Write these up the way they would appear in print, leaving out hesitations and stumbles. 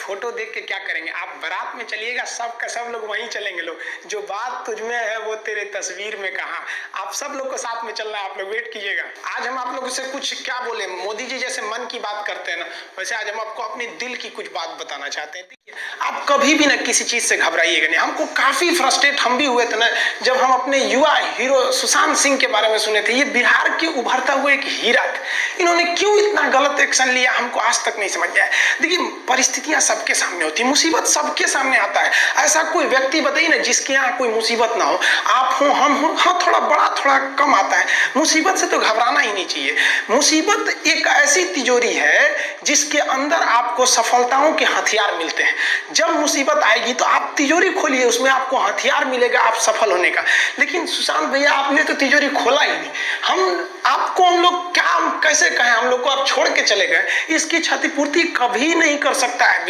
Photo देख के क्या करेंगे? आप बारात में चलिएगा, सब का सब लोग वहीं चलेंगे। लोग जो बात तुझमें है वो तेरे तस्वीर में कहाँ। आप सब लोग को साथ में चलना है, आप लोग वेट कीजिएगा। आज हम आप लोगों से कुछ क्या बोले, मोदी जी जैसे मन की बात करते हैं ना, वैसे आज हम आपको अपने दिल की कुछ बात बताना चाहते हैं। देखिए, आप कभी भी ना किसी चीज से घबराइएगा नहीं। हमको काफी फ्रस्ट्रेट हम भी हुए थे ना जब हम अपने युवा हीरो सुशांत सिंह के बारे में सुने थे। ये बिहार के उभरता हुआ एक हीरा था, इन्होंने क्यों इतना गलत एक्शन लिया हमको आज तक नहीं समझ आया। देखिए, परिस्थितियां सबके सामने होती है, मुसीबत सबके सामने आता है। ऐसा कोई व्यक्ति बताइए ना जिसके यहाँ कोई मुसीबत ना हो। आप हो, हम हो, हाँ थोड़ा बड़ा थोड़ा कम आता है। मुसीबत से तो घबराना ही नहीं चाहिए। मुसीबत एक ऐसी तिजोरी है जिसके अंदर आपको सफलताओं के हथियार मिलते हैं। जब मुसीबत आएगी तो आप तिजोरी खोलिए, उसमें आपको हथियार मिलेगा आप सफल होने का। लेकिन सुशांत भैया, आपने तो तिजोरी खोला ही नहीं। हम लोग क्या कैसे कहें, हम लोग को आप छोड़ के चले गए। इसकी क्षतिपूर्ति कभी नहीं कर सकता है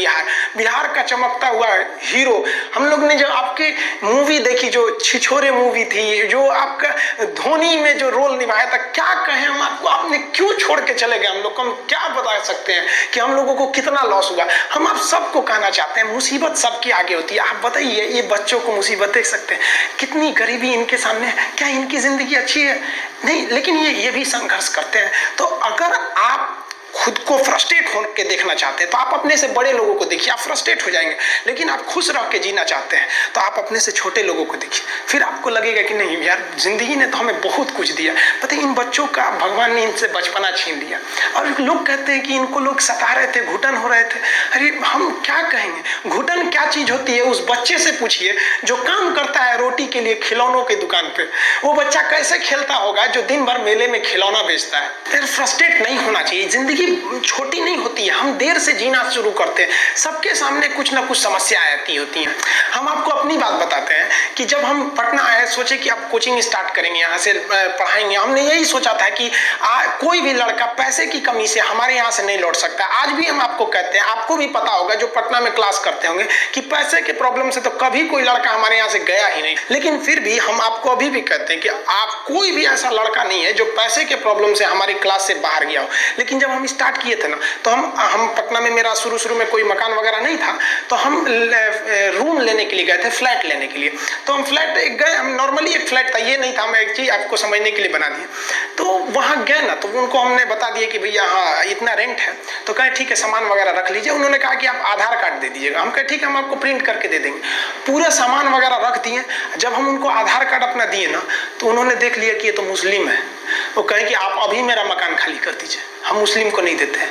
बिहार का चमकता हुआ हीरो। हम लोग ने जो आपकी मूवी देखी, जो छिछोरे मूवी थी, जो आपका धोनी में जो रोल निभाया था, क्या कहें हम आपको, आपने क्यों छोड़ के चले गए। हम लोग को हम क्या बता सकते हैं कि हम लोगों को कितना लॉस हुआ। हम आप सबको कहना चाहते हैं, मुसीबत सबके आगे होती है। आप बताइए, ये बच्चों को मुसीबत देख सकते हैं, कितनी गरीबी इनके सामने है। क्या इनकी जिंदगी अच्छी है? नहीं, लेकिन ये भी संघर्ष करते हैं। तो अगर आप खुद को फ्रस्ट्रेट होकर देखना चाहते हैं तो आप अपने से बड़े लोगों को देखिए, आप फ्रस्ट्रेट हो जाएंगे। लेकिन आप खुश रह के जीना चाहते हैं तो आप अपने से छोटे लोगों को देखिए, फिर आपको लगेगा कि नहीं यार, जिंदगी ने तो हमें बहुत कुछ दिया। पता है, इन बच्चों का भगवान ने इनसे बचपना छीन लिया। और लोग कहते हैं कि इनको लोग सता रहे थे, घुटन हो रहे थे। अरे हम क्या कहेंगे, घुटन क्या चीज होती है उस बच्चे से पूछिए जो काम करता है रोटी के लिए खिलौनों की दुकान पे। वो बच्चा कैसे खेलता होगा जो दिन भर मेले में खिलौना बेचता है। फिर फ्रस्ट्रेट नहीं होना चाहिए। जिंदगी छोटी नहीं होती है, हम देर से जीना शुरू करते हैं। सबके सामने कुछ ना कुछ समस्याएं आती होती हैं। हम आपको अपनी बात बताते हैं कि जब हम पटना आए, सोचे कि अब कोचिंग स्टार्ट करेंगे, यहाँ से पढ़ाएंगे। हमने यही सोचा था कि कोई भी लड़का पैसे की कमी से हमारे यहाँ से नहीं लौट सकता। आज भी हम आपको कहते हैं, आपको भी पता होगा जो पटना में क्लास करते होंगे, कि पैसे के प्रॉब्लम से तो कभी कोई लड़का हमारे यहाँ से गया ही नहीं। लेकिन फिर भी हम आपको अभी भी कहते हैं कि आप कोई भी ऐसा लड़का नहीं है जो पैसे के प्रॉब्लम से हमारी क्लास से बाहर गया हो। लेकिन जब हम स्टार्ट किए थे ना, तो हम पटना में, मेरा शुरू में कोई मकान वगैरह नहीं था, तो हम रूम लेने के लिए गए थे, फ्लैट लेने के लिए। तो हम फ्लैट गए, हम नॉर्मली एक फ्लैट था, ये नहीं था, मैं एक चीज आपको समझने के लिए बना दी। तो वहां गए ना, तो उनको हमने बता दिया कि भैया हाँ इतना रेंट है। तो कहे ठीक है, सामान वगैरह रख लीजिए। उन्होंने कहा कि आप आधार कार्ड दे दीजिएगा। हम कहे ठीक है, हम आपको प्रिंट करके दे देंगे। पूरा सामान वगैरह रख दिए। जब हम उनको आधार कार्ड अपना दिए ना, तो उन्होंने देख लिया कि ये तो मुस्लिम है। वो कहे कि आप अभी मेरा मकान खाली कर दीजिए, हम मुस्लिम को नहीं देते हैं।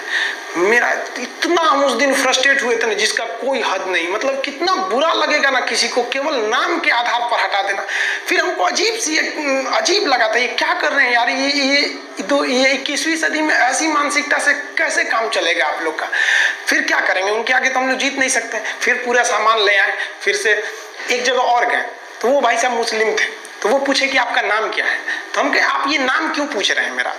मेरा इतना, हम उस दिन फ्रस्ट्रेट हुए थे ना जिसका कोई हद नहीं। मतलब कितना बुरा लगेगा ना किसी को केवल नाम के आधार पर हटा देना। फिर हमको अजीब लगा था, ये क्या कर रहे हैं यार, ये 21वीं सदी में ऐसी मानसिकता से कैसे काम चलेगा आप लोग का। फिर क्या करेंगे, उनके आगे तो हम लोग जीत नहीं सकते। फिर पूरा सामान ले आए। फिर से एक जगह और गए, तो वो भाई साहब मुस्लिम थे। तो वो पूछे कि आपका नाम क्या है। तो हम कहे आप ये नाम क्यों पूछ रहे हैं मेरा।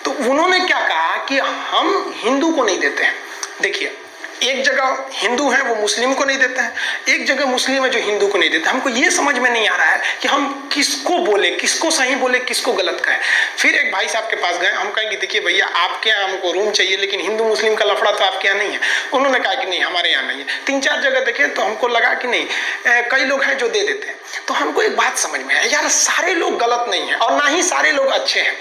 तो उन्होंने क्या कहा कि हम हिंदू को नहीं देते हैं। देखिए, एक जगह हिंदू है वो मुस्लिम को नहीं देते हैं, एक जगह मुस्लिम है जो हिंदू को नहीं देते। हमको ये समझ में नहीं आ रहा है कि हम किसको बोले, किसको सही बोले, किसको गलत कहें। फिर एक भाई साहब के पास गए। हम कहेंगे देखिए भैया, आपके यहाँ हमको रूम चाहिए, लेकिन हिंदू मुस्लिम का लफड़ा तो आपके यहाँ नहीं है। उन्होंने कहा कि नहीं, हमारे यहाँ नहीं है। 3-4 जगह देखे तो हमको लगा कि नहीं, कई लोग हैं जो दे देते हैं। तो हमको एक बात समझ में आया, यार सारे लोग गलत नहीं है और ना ही सारे लोग अच्छे हैं।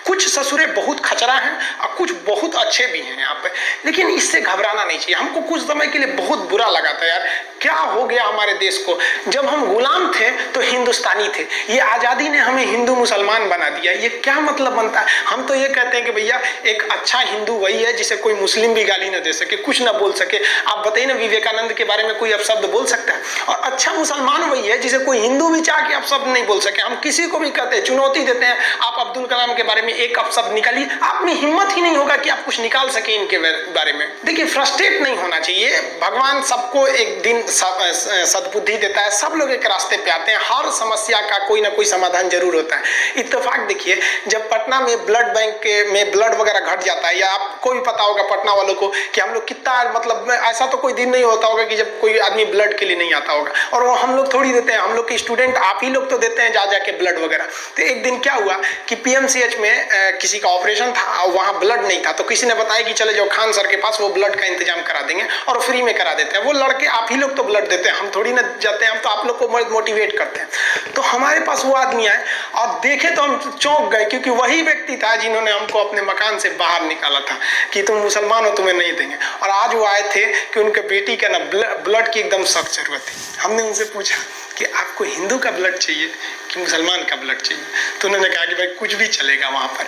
कुछ ससुरे बहुत खचरा हैं और कुछ बहुत अच्छे भी हैं यहाँ पे। लेकिन इससे घबराना नहीं चाहिए। हमको कुछ समय के लिए बहुत बुरा लगा था यार, क्या हो गया हमारे देश को। जब हम गुलाम थे तो हिंदुस्तानी थे, ये आजादी ने हमें हिंदू मुसलमान बना दिया। ये क्या मतलब बनता है। हम तो ये कहते हैं कि भैया एक अच्छा हिंदू वही है जिसे कोई मुस्लिम भी गाली ना दे सके, कुछ ना बोल सके। आप बताइए ना, विवेकानंद के बारे में कोई अपशब्द बोल सकता है। और अच्छा मुसलमान वही है जिसे कोई हिंदू भी चाह के अपशब्द नहीं बोल सके। हम किसी को भी कहते हैं, चुनौती देते हैं, आप अब्दुल कलाम के बारे में एक अपशब्द निकालिए, आप में हिम्मत ही नहीं होगा कि आप कुछ निकाल सके इनके बारे में। देखिए, फ्रस्ट्रेट नहीं होना चाहिए। भगवान सबको एक दिन सद्बुद्धि देता है, सब लोग एक रास्ते पे आते हैं। हर समस्या का कोई ना कोई समाधान जरूर होता है। इत्तेफाक देखिए, जब पटना में ब्लड बैंक में ब्लड वगैरह घट जाता है, या आपको भी पता होगा पटना वालों को कि हम लोग कितना, मतलब ऐसा तो कोई दिन नहीं होता होगा कि जब कोई आदमी ब्लड के लिए नहीं आता होगा। और वो हम लोग थोड़ी देते हैं, हम लोग के स्टूडेंट आप ही लोग तो देते हैं जा जाके ब्लड वगैरह। तो एक दिन क्या हुआ कि पीएमसीएच में किसी का ऑपरेशन था, वहाँ ब्लड नहीं था, तो किसी ने बताया कि चले जाओ खान सर के पास, वो ब्लड का इंतजाम करा देंगे और फ्री में करा देते हैं। वो लड़के आप ही लोग तो ब्लड देते हैं, हम थोड़ी ना जाते हैं, हम तो आप लोग को मोटिवेट करते हैं। तो हमारे पास वो आदमी आए और देखे तो हम चौंक गए, क्योंकि वही व्यक्ति था जिन्होंने हमको अपने मकान से बाहर निकाला था कि तुम मुसलमान हो, तुम्हें नहीं देंगे। और आज वो आए थे कि उनके बेटी का ना ब्लड की एकदम सख्त जरूरत थी। हमने उनसे पूछा कि आपको हिंदू का ब्लड चाहिए कि मुसलमान का ब्लड चाहिए, तो उन्होंने कहा कि भाई कुछ भी चलेगा वहाँ पर।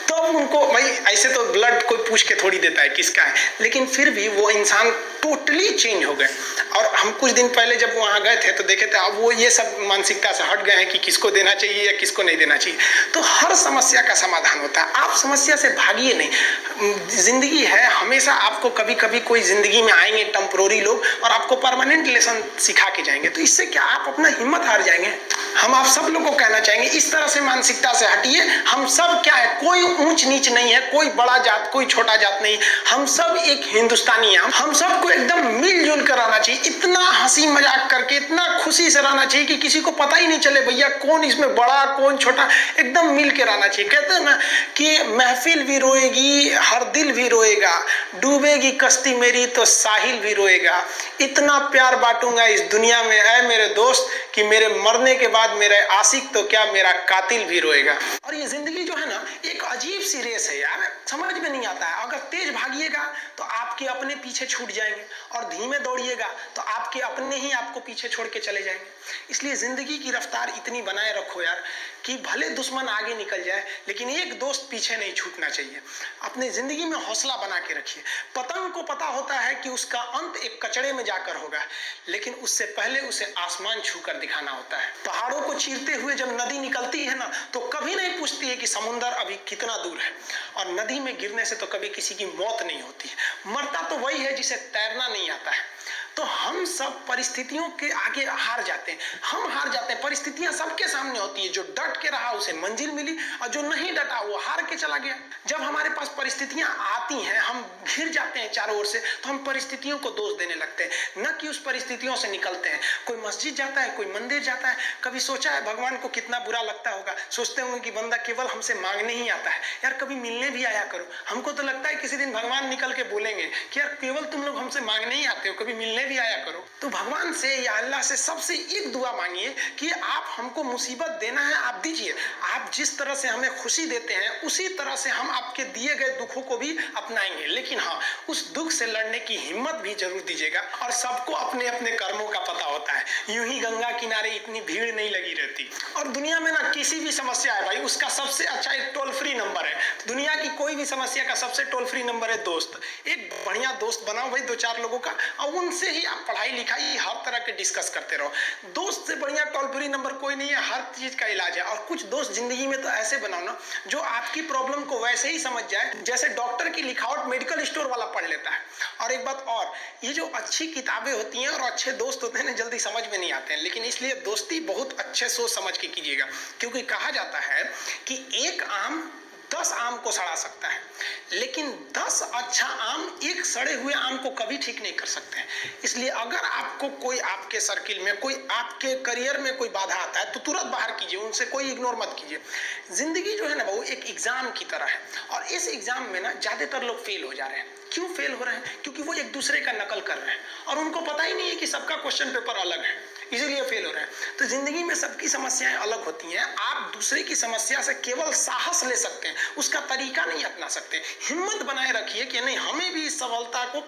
तो उनको भाई ऐसे तो ब्लड कोई पूछ के थोड़ी देता है किसका है, लेकिन फिर भी वो इंसान टोटली चेंज हो गए। और हम कुछ दिन पहले जब वहाँ गए थे तो देखे थे अब वो ये सब मानसिकता से हट गए हैं कि किसको देना चाहिए या किसको नहीं देना चाहिए। तो हर समस्या का समाधान होता है, आप समस्या से भागिए नहीं। जिंदगी है, हमेशा आपको कभी कभी कोई जिंदगी में आएंगे टेम्पोररी लोग और आपको परमानेंट लेसन सिखा के जाएंगे, तो इससे क्या आप अपना हिम्मत हार जाएंगे। हम आप सब लोगों को कहना चाहेंगे इस तरह से मानसिकता से हटिए। हम सब क्या है, कोई ऊंच नीच नहीं है, कोई बड़ा जात कोई छोटा जात नहीं, हम सब एक हिंदुस्तानी हैं। हम सबको एकदम मिलजुल कर रहना चाहिए, इतना हंसी मजाक करके इतना खुशी से रहना चाहिए कि किसी को पता ही नहीं चले भैया कौन इसमें बड़ा कौन छोटा, एकदम मिल के रहना चाहिए। कहते हैं ना कि महफिल भी रोएगी हर दिल भी रोएगा, डूबेगी कश्ती मेरी तो साहिल भी रोएगा, इतना प्यार बांटूंगा इस दुनिया में है मेरे दोस्त कि मेरे मरने के बाद मेरे आशिक तो क्या मेरा कातिल भी रोएगा। और ये जिंदगी जो है ना एक अजीब सी रेस है यार, समझ में नहीं आता है। अगर तेज भागिएगा तो आपके अपने पीछे छूट जाएंगे, और धीमे दौड़िएगा तो आपके अपने ही आपको पीछे छोड़ के चले जाएंगे। इसलिए जिंदगी की रफ्तार इतनी बनाए रखो यार कि भले दुश्मन आगे निकल जाए लेकिन एक दोस्त पीछे नहीं छूटना चाहिए। अपने जिंदगी में हौसला बना के रखिए। पतंग को पता होता है कि उसका अंत एक कचड़े में जाकर होगा, लेकिन उससे पहले उसे आसमान छूकर दिखाना होता है। पहाड़ों को चीरते हुए जब नदी निकलती है ना तो कभी नहीं पूछती है कि समुंदर अभी कितना दूर है, और नदी में गिरने से तो कभी किसी की मौत नहीं होती है। मरता तो वही है जिसे तैरना नहीं आता है। तो हम सब परिस्थितियों के आगे हार जाते हैं, हम हार जाते हैं। परिस्थितियां सबके सामने होती है, जो डट के रहा उसे मंजिल मिली और जो नहीं डटा वो हार के चला गया। जब हमारे पास परिस्थितियां आती हैं हम घिर जाते हैं चारों ओर से, तो हम परिस्थितियों को दोष देने लगते हैं, न कि उस परिस्थितियों से निकलते हैं। कोई मस्जिद जाता है, कोई मंदिर जाता है, कभी सोचा है भगवान को कितना बुरा लगता होगा, सोचते होंगे कि बंदा केवल हमसे मांगने ही आता है, यार कभी मिलने भी आया करो। हमको तो लगता है किसी दिन भगवान निकल के बोलेंगे कि यार केवल तुम लोग हमसे मांगने ही आते हो, कभी मिलने भी आया करो। तो भगवान से या अल्लाह से सबसे एक दुआ मांगिए कि आप हमको मुसीबत देना है आप दीजिए, आप जिस तरह से हमें खुशी देते हैं उसी तरह से हम आपके दिए गए दुखों को भी अपनाएंगे, लेकिन हाँ उस दुख से लड़ने की हिम्मत भी जरूर दीजिएगा। और सबको अपने अपने कर्मों का पता होता है, यूं ही गंगा किनारे इतनी भीड़ नहीं लगी रहती। और दुनिया में ना किसी भी समस्या है भाई उसका सबसे अच्छा एक टोल फ्री नंबर है। दुनिया की कोई भी समस्या का सबसे टोल फ्री नंबर है दोस्त। एक बढ़िया दोस्त बनाओ भाई, दो चार लोगों का, और उनसे ही आप पढ़ाई लिखाई हर तरह के डिस्कस करते रहो। दोस्त से बढ़िया टोल फ्री नंबर कोई नहीं है, हर चीज का इलाज है। और कुछ दोस्त जिंदगी में तो ऐसे बनाओ ना जो आपकी प्रॉब्लम को वैसे ही समझ जाए जैसे डॉक्टर की लिखावट मेडिकल स्टोर वाला पढ़ लेता है। और एक बात और, ये जो अच्छी किताबें होती हैं और अच्छे दोस्त होते हैं ना जल्दी समझ में नहीं आते हैं, लेकिन इसलिए दोस्ती बहुत अच्छे सोच समझ के कीजिएगा, क्योंकि कहा जाता है कि एक आम 10 आम को सड़ा सकता है, लेकिन 10 अच्छा आम एक सड़े हुए आम को कभी ठीक नहीं कर सकते हैं। इसलिए अगर आपको कोई आपके सर्किल में कोई आपके करियर में कोई बाधा आता है तो तुरंत बाहर कीजिए, उनसे कोई इग्नोर मत कीजिए। जिंदगी जो है ना वो एक एग्जाम की तरह है, और इस एग्जाम में ना ज्यादातर लोग फेल हो जा रहे हैं। क्यों फेल हो रहे हैं? क्योंकि वो एक दूसरे का नकल कर रहे हैं और उनको पता ही नहीं है कि सबका क्वेश्चन पेपर अलग है, इसीलिए फेल हो रहे हैं। तो जिंदगी में सबकी समस्याएं अलग होती हैं, आप दूसरे की समस्या से केवल साहस ले सकते हैं, उसका तरीका नहीं अपना सकते। हिम्मत बनाए रखिए कि नहीं हमें भी इस सफलता को